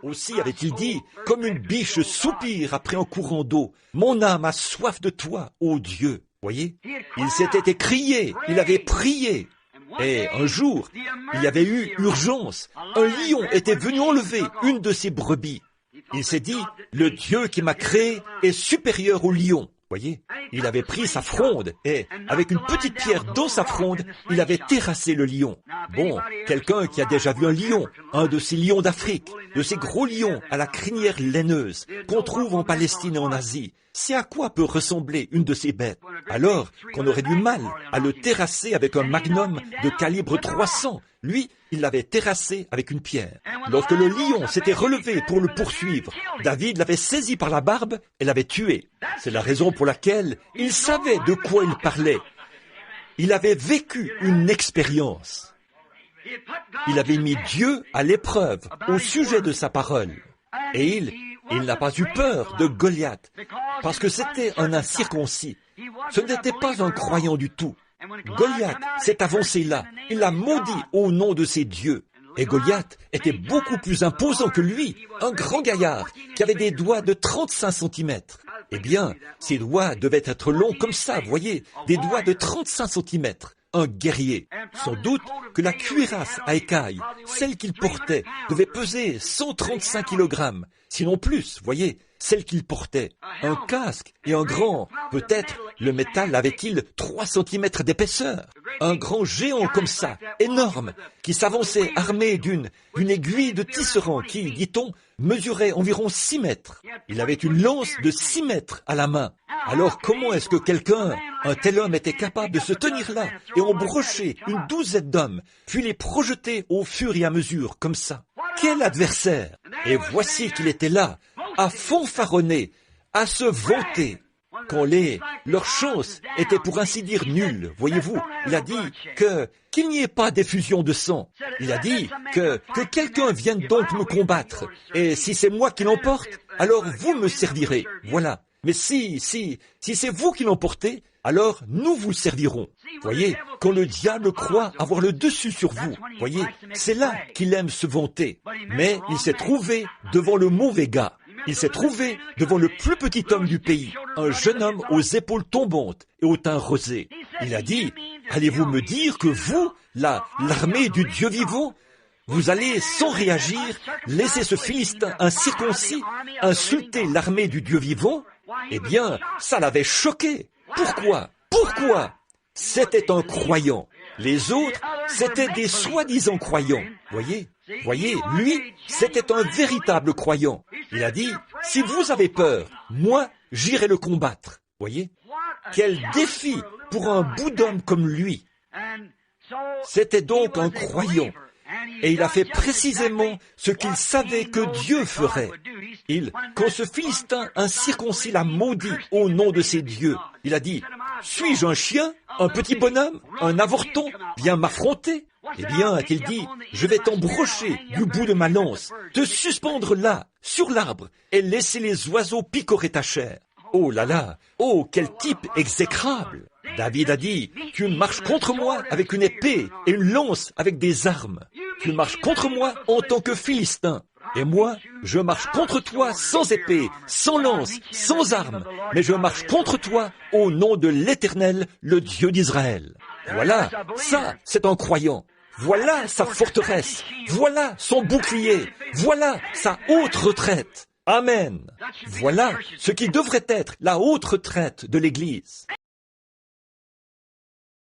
Aussi avait-il dit, comme une biche soupire après un courant d'eau, mon âme a soif de toi, ô Dieu. Voyez, il s'était écrié, il avait prié. Et un jour, il y avait eu urgence. Un lion était venu enlever une de ses brebis. Il s'est dit, le Dieu qui m'a créé est supérieur au lion. Voyez, il avait pris sa fronde et, avec une petite pierre dans sa fronde, il avait terrassé le lion. Bon, quelqu'un qui a déjà vu un lion, un de ces lions d'Afrique, de ces gros lions à la crinière laineuse qu'on trouve en Palestine et en Asie, c'est à quoi peut ressembler une de ces bêtes? Alors qu'on aurait du mal à le terrasser avec un magnum de calibre 300. Lui, il l'avait terrassé avec une pierre. Lorsque le lion s'était relevé pour le poursuivre, David l'avait saisi par la barbe et l'avait tué. C'est la raison pour laquelle il savait de quoi il parlait. Il avait vécu une expérience. Il avait mis Dieu à l'épreuve au sujet de sa parole. Et il n'a pas eu peur de Goliath, parce que c'était un incirconcis. Ce n'était pas un croyant du tout. Goliath s'est avancé là, il l'a maudit au nom de ses dieux. Et Goliath était beaucoup plus imposant que lui, un grand gaillard qui avait des doigts de 35 cm. Eh bien, ses doigts devaient être longs comme ça, voyez, des doigts de 35 cm. Un guerrier. Sans doute que la cuirasse à écailles, celle qu'il portait, devait peser 135 kg, sinon plus, voyez, celle qu'il portait. Un casque et un grand, peut-être le métal avait-il 3 cm d'épaisseur. Un grand géant comme ça, énorme, qui s'avançait armé d'une aiguille de tisserand qui, dit-on, mesurait environ 6 mètres. Il avait une lance de 6 mètres à la main. Alors comment est-ce que un tel homme était capable de se tenir là et embrocher une douzaine d'hommes, puis les projeter au fur et à mesure, comme ça? Quel adversaire! Et voici qu'il était là, à fanfaronner, à se vanter, quand leurs chances étaient pour ainsi dire nulles. Voyez-vous, il a dit qu'il n'y ait pas d'effusion de sang. Il a dit que quelqu'un vienne donc me combattre, et si c'est moi qui l'emporte, alors vous me servirez. Voilà. Mais si c'est vous qui l'emportez, alors nous vous servirons. Voyez, quand le diable croit avoir le dessus sur vous, voyez, c'est là qu'il aime se vanter. Mais il s'est trouvé devant le mauvais gars. Il s'est trouvé devant le plus petit homme du pays, un jeune homme aux épaules tombantes et au teint rosé. Il a dit, allez-vous me dire que vous, l'armée du Dieu vivant, vous allez, sans réagir, laisser ce Philistin incirconcis insulter l'armée du Dieu vivant? Eh bien, ça l'avait choqué. Pourquoi? C'était un croyant. Les autres, c'étaient des soi-disant croyants. Voyez, lui, c'était un véritable croyant. Il a dit, si vous avez peur, moi, j'irai le combattre. Voyez? Quel défi pour un bout d'homme comme lui. C'était donc un croyant. Et il a fait précisément ce qu'il savait que Dieu ferait. Quand ce Philistin incirconcis l'a maudit au nom de ses dieux, il a dit, suis-je un chien, un petit bonhomme, un avorton, viens m'affronter? Eh bien, a-t-il dit, je vais t'embrocher du bout de ma lance, te suspendre là, sur l'arbre, et laisser les oiseaux picorer ta chair. Oh là là, oh, quel type exécrable! David a dit, tu marches contre moi avec une épée et une lance avec des armes. Tu marches contre moi en tant que Philistin. Et moi, je marche contre toi sans épée, sans lance, sans armes. Mais je marche contre toi au nom de l'Éternel, le Dieu d'Israël. Voilà, ça, c'est un croyant. Voilà sa forteresse. Voilà son bouclier. Voilà sa haute retraite. Amen. Voilà ce qui devrait être la haute retraite de l'Église.